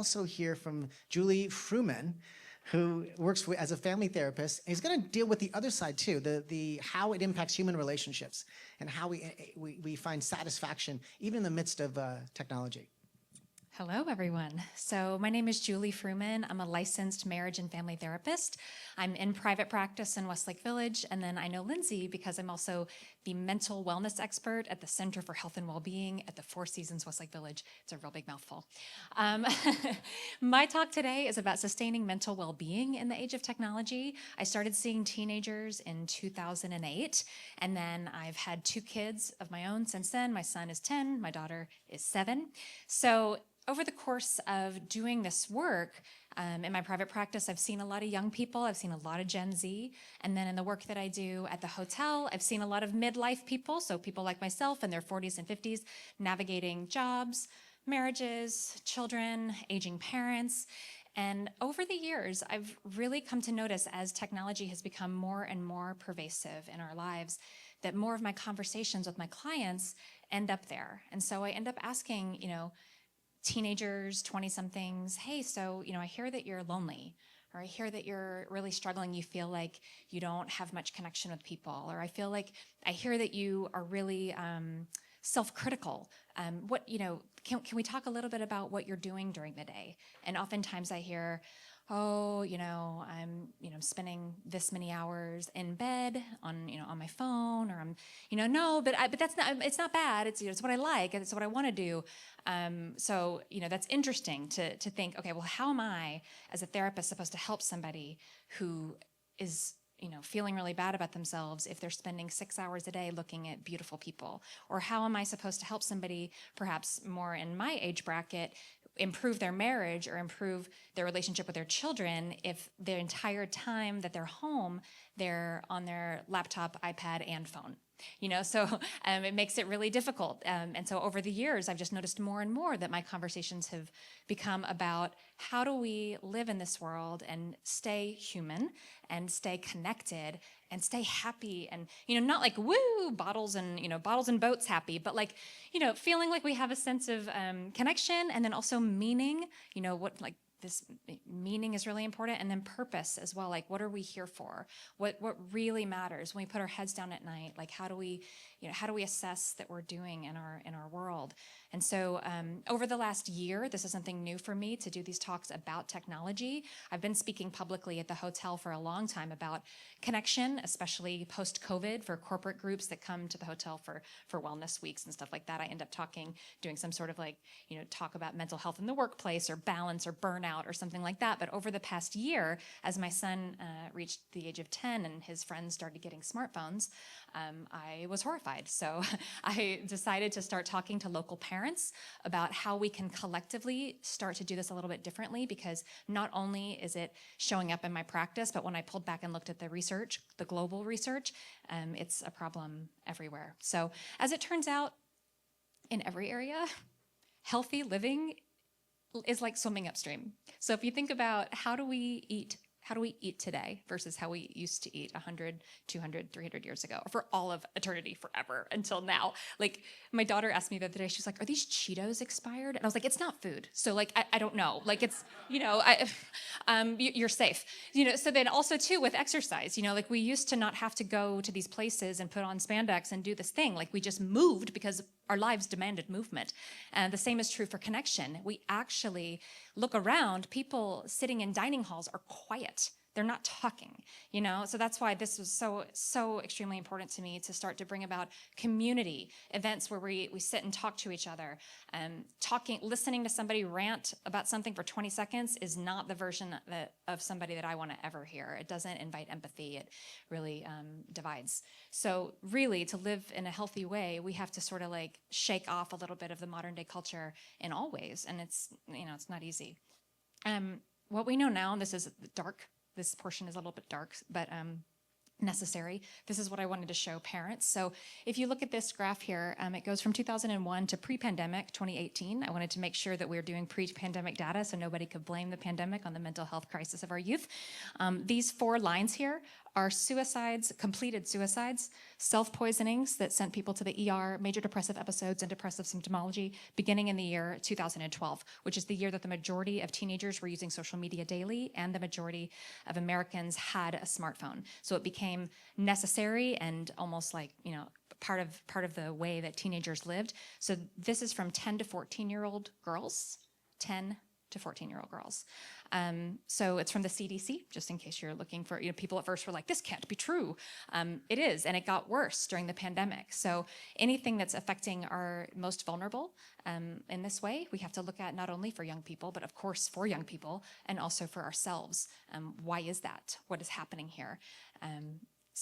also hear from Julie Frumin, who works as a family therapist. And he's going to deal with the other side too, the how it impacts human relationships and how we find satisfaction even in the midst of technology. Hello, everyone. So my name is Julie Frumin. I'm a licensed marriage and family therapist. I'm in private practice in Westlake Village, and then I know Lindsay because I'm also the mental wellness expert at the Center for Health and Wellbeing at the Four Seasons Westlake Village. It's a real big mouthful. My talk today is about sustaining mental well-being in the age of technology. I started seeing teenagers in 2008, and then I've had 2 kids of my own since then. My son is 10, my daughter is 7. So over the course of doing this work in my private practice, I've seen a lot of young people. I've seen a lot of Gen Z. And then in the work that I do at the hotel, I've seen a lot of midlife people, so people like myself in their 40s and 50s, navigating jobs, marriages, children, aging parents. And over the years, I've really come to notice as technology has become more and more pervasive in our lives, that more of my conversations with my clients end up there. And so I end up asking, teenagers, 20-somethings, hey, so, I hear that you're lonely, or I hear that you're really struggling. You feel like you don't have much connection with people, or I hear that you are really self-critical. Can we talk a little bit about what you're doing during the day? And oftentimes I hear, I'm spending this many hours in bed on my phone, or I'm, but that's not, it's not bad. It's what I like, and it's what I want to do. So that's interesting to think, okay, well, how am I as a therapist supposed to help somebody who is feeling really bad about themselves if they're spending 6 hours a day looking at beautiful people? Or how am I supposed to help somebody perhaps more in my age bracket improve their marriage or improve their relationship with their children if the entire time that they're home, they're on their laptop, iPad, and phone? So it makes it really difficult. And so over the years, I've just noticed more and more that my conversations have become about how do we live in this world and stay human and stay connected and stay happy, and not like woo bottles and boats happy, but like feeling like we have a sense of connection, and then also meaning. This meaning is really important, and then purpose as well. Like, what are we here for? What really matters when we put our heads down at night? Like, how do we assess that we're doing in our world? And so over the last year, this is something new for me to do these talks about technology. I've been speaking publicly at the hotel for a long time about connection, especially post-COVID, for corporate groups that come to the hotel for wellness weeks and stuff like that. I end up doing some sort of talk about mental health in the workplace, or balance, or burnout, or something like that. But over the past year, as my son reached the age of 10 and his friends started getting smartphones, I was horrified. So I decided to start talking to local parents about how we can collectively start to do this a little bit differently, because not only is it showing up in my practice, but when I pulled back and looked at the research, the global research, it's a problem everywhere. So as it turns out, in every area, healthy living is like swimming upstream. So if you think about how do we eat today versus how we used to eat 100, 200, 300 years ago, or for all of eternity, forever, until now. Like, my daughter asked me the other day, she's like, are these Cheetos expired? And I was like, it's not food. So I don't know. Like, it's, you're safe. So then also too with exercise, we used to not have to go to these places and put on spandex and do this thing. Like, we just moved because our lives demanded movement. And the same is true for connection. We actually look around, people sitting in dining halls are quiet. They're not talking, So that's why this was so extremely important to me, to start to bring about community events where we sit and talk to each other. Listening to somebody rant about something for 20 seconds is not the version of somebody that I want to ever hear. It doesn't invite empathy. It really divides. So really, to live in a healthy way, we have to sort of shake off a little bit of the modern day culture in all ways. And it's not easy. What we know now, and this is dark, this portion is a little bit dark, but necessary. This is what I wanted to show parents. So if you look at this graph here, it goes from 2001 to pre-pandemic 2018. I wanted to make sure that we were doing pre-pandemic data so nobody could blame the pandemic on the mental health crisis of our youth. These 4 lines here are suicides, completed suicides, self-poisonings that sent people to the ER, major depressive episodes, and depressive symptomology beginning in the year 2012, which is the year that the majority of teenagers were using social media daily and the majority of Americans had a smartphone. So it became necessary and almost like, part of the way that teenagers lived. So this is from 10 to 14-year-old girls, 10 to 14-year-old girls. So it's from the CDC, just in case you're looking for, people at first were like, this can't be true. It is, and it got worse during the pandemic. So anything that's affecting our most vulnerable in this way, we have to look at not only for young people, but of course for young people, and also for ourselves. Why is that? What is happening here?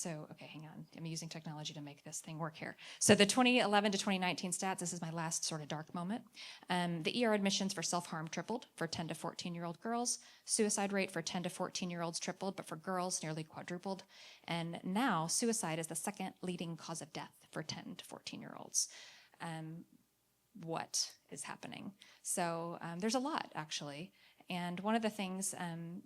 Okay, hang on. I'm using technology to make this thing work here. So the 2011 to 2019 stats, this is my last sort of dark moment. The ER admissions for self-harm tripled for 10 to 14-year-old girls. Suicide rate for 10 to 14-year-olds tripled, but for girls nearly quadrupled. And now suicide is the second leading cause of death for 10 to 14-year-olds. What is happening? So there's a lot, actually. And one of the things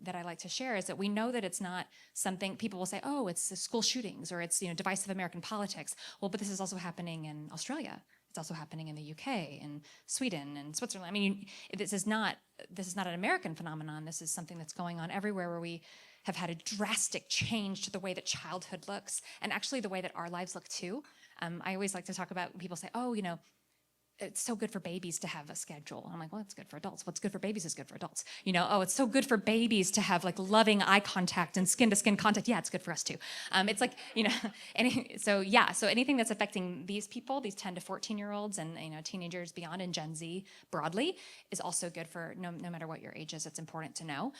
that I like to share is that we know that it's not something people will say, oh, it's the school shootings or it's divisive American politics. Well, but this is also happening in Australia. It's also happening in the UK and Sweden and Switzerland. I mean, this is not an American phenomenon. This is something that's going on everywhere where we have had a drastic change to the way that childhood looks and actually the way that our lives look too. I always like to talk about, people say, oh, it's so good for babies to have a schedule. I'm like, well, it's good for adults. What's good for babies is good for adults. Oh, it's so good for babies to have like loving eye contact and skin to skin contact. Yeah, it's good for us too. It's like, so anything that's affecting these people, these 10 to 14-year-olds and, teenagers beyond and Gen Z broadly is also good for no matter what your age is. It's important to know.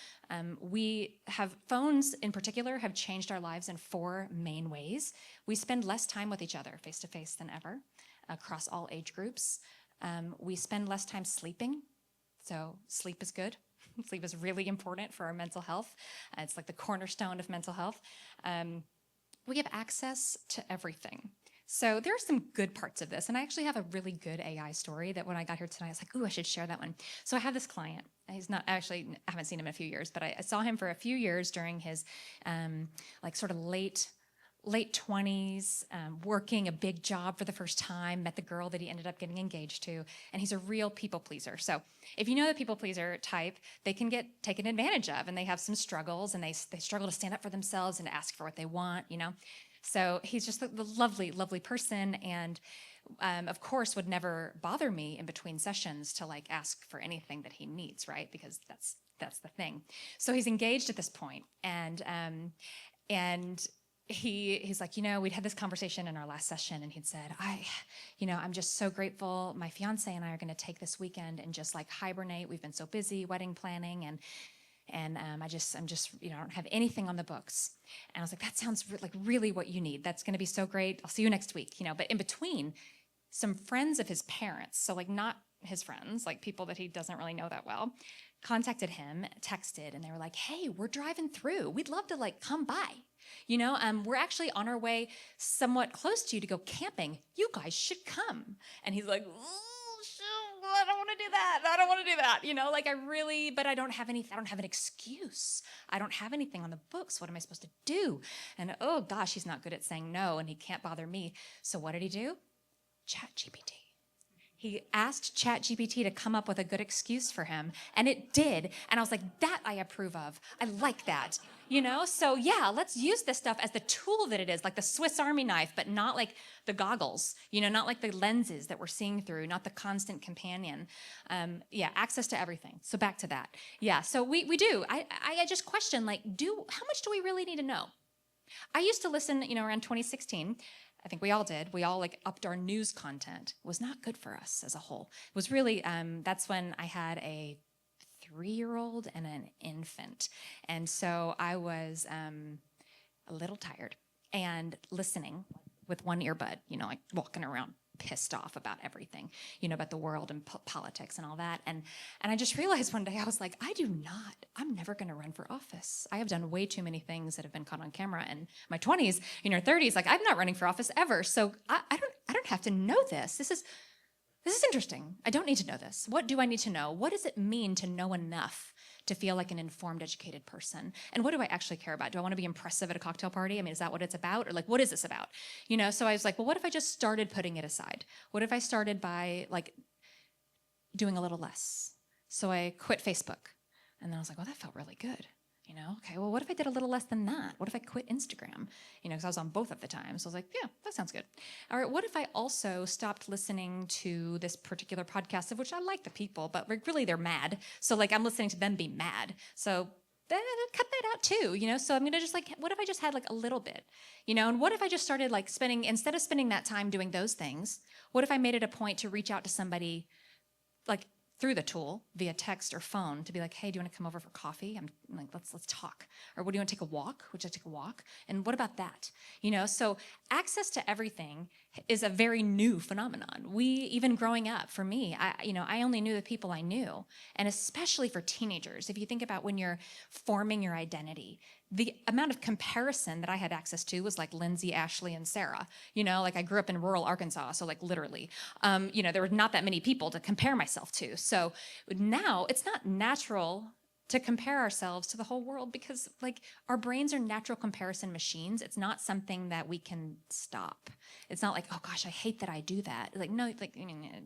We have phones in particular have changed our lives in 4 main ways. We spend less time with each other face to face than ever, across all age groups. We spend less time sleeping, so sleep is good. Sleep is really important for our mental health. It's like the cornerstone of mental health. We have access to everything. So there are some good parts of this, and I actually have a really good AI story that when I got here tonight, I was like, ooh, I should share that one. So I have this client. He's not actually, I haven't seen him in a few years, but I saw him for a few years during his sort of late 20s, working a big job for the first time, met the girl that he ended up getting engaged to, and he's a real people pleaser. So if you know the people pleaser type, they can get taken advantage of, and they have some struggles, and they struggle to stand up for themselves and ask for what they want, So he's just the lovely, lovely person, and of course would never bother me in between sessions to like ask for anything that he needs, right? Because that's the thing. So he's engaged at this point, and he's like, we'd had this conversation in our last session, and he'd said, I'm just so grateful. My fiance and I are going to take this weekend and just like hibernate. We've been so busy wedding planning, and I'm just, I don't have anything on the books. And I was like, that sounds like really what you need. That's going to be so great. I'll see you next week, But in between, some friends of his parents, so like not his friends, like people that he doesn't really know that well, contacted him, texted, and they were like, hey, we're driving through. We'd love to like come by. We're actually on our way somewhat close to you to go camping. You guys should come. And he's like, oh, shoot, I don't want to do that. I don't want to do that. But I don't have an excuse. I don't have anything on the books. What am I supposed to do? And oh gosh, he's not good at saying no, and he can't bother me. So what did he do? ChatGPT. He asked ChatGPT to come up with a good excuse for him, and it did. And I was like, that I approve of. I like that, So yeah, let's use this stuff as the tool that it is, like the Swiss Army knife, but not like the goggles, not like the lenses that we're seeing through, not the constant companion. Access to everything. So back to that. Yeah, so we do. I just question, like, how much do we really need to know? I used to listen, around 2016. I think we all did. We all like upped our news content. It was not good for us as a whole. It was really, that's when I had a 3-year-old and an infant. And so I was a little tired and listening with one earbud, like walking around pissed off about everything, about the world and politics and all that. And I just realized one day, I was like, I'm never going to run for office. I have done way too many things that have been caught on camera in my 20s, 30s. Like, I'm not running for office ever. So I don't have to know this. This is interesting. I don't need to know this. What do I need to know? What does it mean to know enough to feel like an informed, educated person. And what do I actually care about? Do I want to be impressive at a cocktail party? I mean, is that what it's about? Or like, what is this about? So I was like, well, what if I just started putting it aside? What if I started by like doing a little less? So I quit Facebook. And then I was like, well, that felt really good. Okay, well, what if I did a little less than that? What if I quit Instagram? Because I was on both at the time. So I was like, yeah, that sounds good. All right, what if I also stopped listening to this particular podcast, of which I like the people, but really they're mad. So like I'm listening to them be mad. So cut that out too, So I'm going to just like, what if I just had like a little bit, And what if I just started like instead of spending that time doing those things, what if I made it a point to reach out to somebody like through the tool via text or phone to be like, hey, do you want to come over for coffee? I'm like, let's talk. Or what, do you want to take a walk? Would you like to take a walk? And what about that? So access to everything is a very new phenomenon. Even growing up, for me, I only knew the people I knew. And especially for teenagers, if you think about when you're forming your identity, the amount of comparison that I had access to was like Lindsay, Ashley, and Sarah. Like I grew up in rural Arkansas, so like literally, there were not that many people to compare myself to. So now it's not natural to compare ourselves to the whole world because like our brains are natural comparison machines. It's not something that we can stop. It's not like, oh gosh, I hate that I do that. Like, no, like,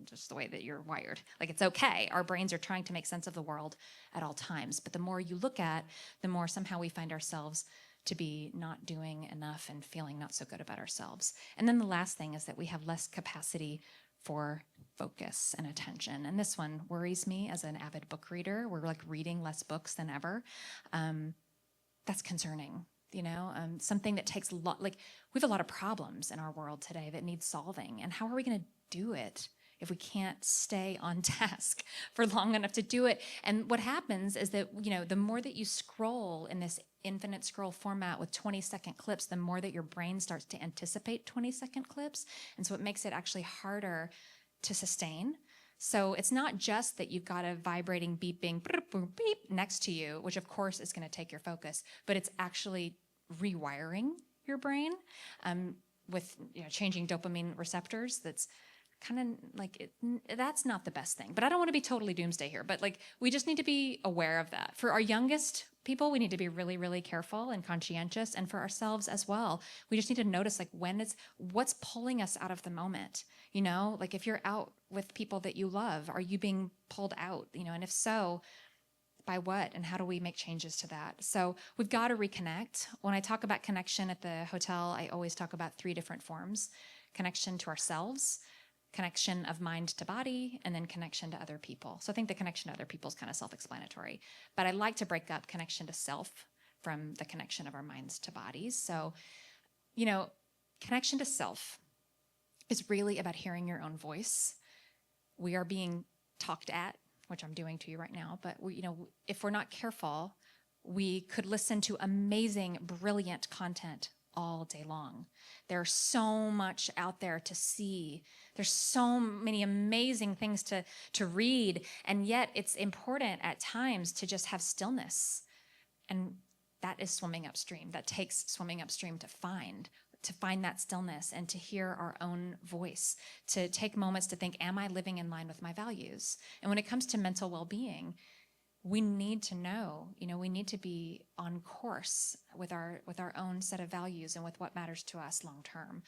just the way that you're wired. Like, it's okay. Our brains are trying to make sense of the world at all times. But the more you look at, the more somehow we find ourselves to be not doing enough and feeling not so good about ourselves. And then the last thing is that we have less capacity for focus and attention. And this one worries me as an avid book reader. We're like reading less books than ever. That's concerning, something that takes a lot, like we have a lot of problems in our world today that need solving. And how are we going to do it if we can't stay on task for long enough to do it? And what happens is that, the more that you scroll in this infinite scroll format with 20-second clips, the more that your brain starts to anticipate 20-second clips. And so it makes it actually harder to sustain. So it's not just that you've got a vibrating, beeping, beep next to you, which of course is going to take your focus, but it's actually rewiring your brain with changing dopamine receptors. That's kind of like that's not the best thing. But I don't want to be totally doomsday here, but like we just need to be aware of that. For our youngest people, we need to be really, really careful and conscientious, and for ourselves as well. We just need to notice like what's pulling us out of the moment. Like if you're out with people that you love, are you being pulled out? And if so, by what, and how do we make changes to that? So we've got to reconnect. When I talk about connection at the hotel, I always talk about 3 different forms: connection to ourselves, connection of mind to body, and then connection to other people. So I think the connection to other people is kind of self-explanatory, but I like to break up connection to self from the connection of our minds to bodies. So, connection to self is really about hearing your own voice. We are being talked at, which I'm doing to you right now, but if we're not careful, we could listen to amazing, brilliant content all day long. There's so much out there to see. There's so many amazing things to read, and yet it's important at times to just have stillness. And that is swimming upstream. That takes swimming upstream to find that stillness and to hear our own voice, to take moments to think, am I living in line with my values? And when it comes to mental well-being, we need to know, we need to be on course with our own set of values and with what matters to us long term.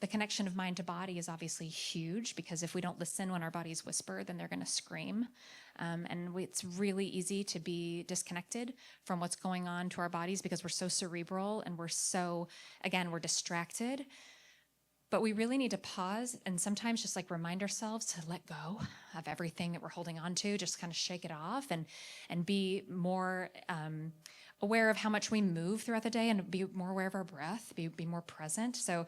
The connection of mind to body is obviously huge, because if we don't listen when our bodies whisper, then they're going to scream. It's really easy to be disconnected from what's going on to our bodies because we're so cerebral and we're distracted. But we really need to pause and sometimes just like remind ourselves to let go of everything that we're holding on to, just kind of shake it off and be more aware of how much we move throughout the day and be more aware of our breath, be more present. So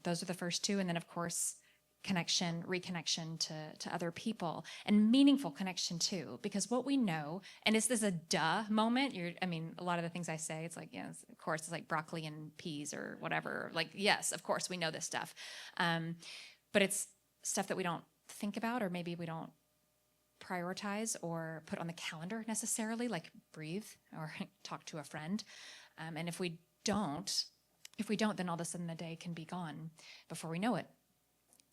those are the first 2. And then of course, reconnection to other people, and meaningful connection too, because what we know, and is this a duh moment? A lot of the things I say, it's like, yes, of course, it's like broccoli and peas or whatever. Like, yes, of course, we know this stuff. But it's stuff that we don't think about, or maybe we don't prioritize or put on the calendar necessarily, like breathe or talk to a friend. And if we don't, then all of a sudden the day can be gone before we know it.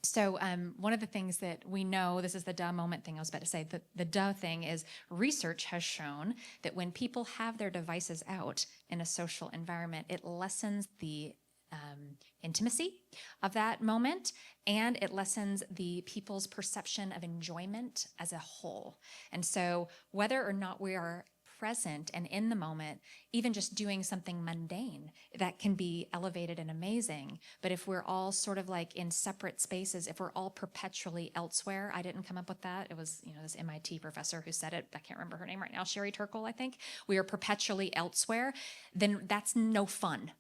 So one of the things that we know, this is the duh moment thing I was about to say, the duh thing is research has shown that when people have their devices out in a social environment, it lessens the intimacy of that moment, and it lessens the people's perception of enjoyment as a whole. And so whether or not we are present and in the moment, even just doing something mundane, that can be elevated and amazing. But if we're all sort of like in separate spaces, if we're all perpetually elsewhere, I didn't come up with that. It was, this MIT professor who said it. I can't remember her name right now, Sherry Turkle, I think. We are perpetually elsewhere, then that's no fun.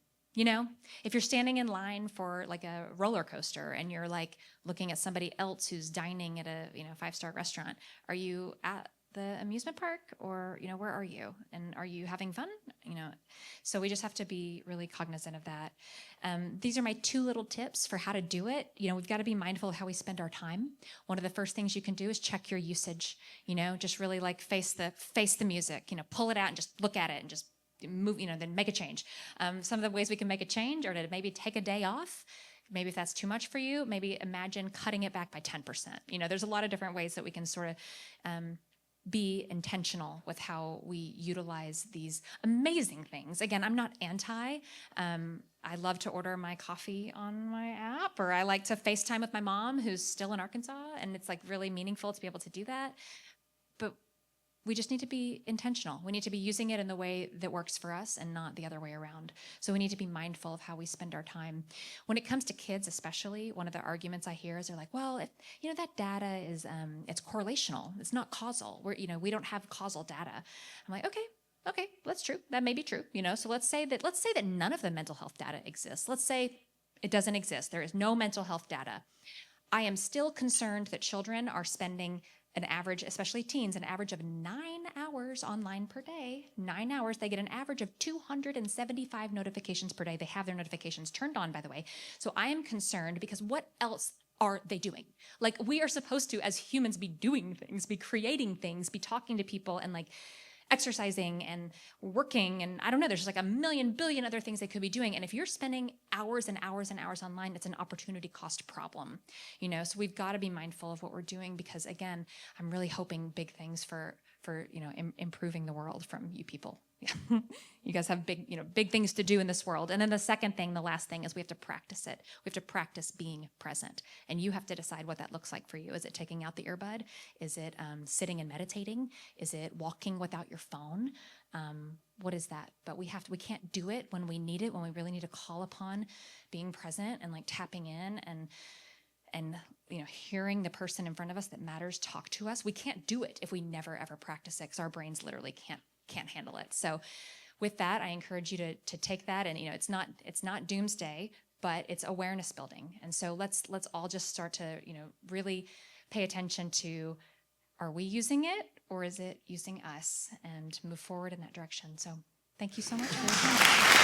If you're standing in line for like a roller coaster and you're like looking at somebody else who's dining at a 5-star restaurant, are you at the amusement park, or where are you, and are you having fun? So we just have to be really cognizant of that. These are my 2 little tips for how to do it. We've got to be mindful of how we spend our time. One of the first things you can do is check your usage. Just really like face the music. Pull it out and just look at it and just move, then make a change. Some of the ways we can make a change are to maybe take a day off. Maybe if that's too much for you, maybe imagine cutting it back by 10%. There's a lot of different ways that we can sort of be intentional with how we utilize these amazing things. Again, I'm not anti. I love to order my coffee on my app, or I like to FaceTime with my mom who's still in Arkansas, and it's like really meaningful to be able to do that. But we just need to be intentional. We need to be using it in the way that works for us and not the other way around. So we need to be mindful of how we spend our time. When it comes to kids especially, one of the arguments I hear is they're like, well, if, that data is, it's correlational. It's not causal. We don't have causal data. I'm like, okay, that's true. That may be true. So let's say that none of the mental health data exists. Let's say it doesn't exist. There is no mental health data. I am still concerned that children are spending an average, especially teens, an average of 9 hours online per day. 9 hours. They get an average of 275 notifications per day. They have their notifications turned on, by the way. So I am concerned because what else are they doing? Like, we are supposed to, as humans, be doing things, be creating things, be talking to people, and like exercising and working, and I don't know, there's just like a million billion other things they could be doing. And if you're spending hours and hours and hours online, it's an opportunity cost problem, so we've got to be mindful of what we're doing, because again, I'm really hoping big things for improving the world from you people. Yeah. You guys have big things to do in this world. And then the second thing, the last thing, is we have to practice it. We have to practice being present. And you have to decide what that looks like for you. Is it taking out the earbud? Is it sitting and meditating? Is it walking without your phone? What is that? But we can't do it when we need it, when we really need to call upon being present and like tapping in and hearing the person in front of us that matters talk to us. We can't do it if we never ever practice it, because our brains literally can't handle it. So with that, I encourage you to take that, and it's not doomsday, but it's awareness building. And so let's all just start to really pay attention to, are we using it, or is it using us, and move forward in that direction. So thank you so much for your time.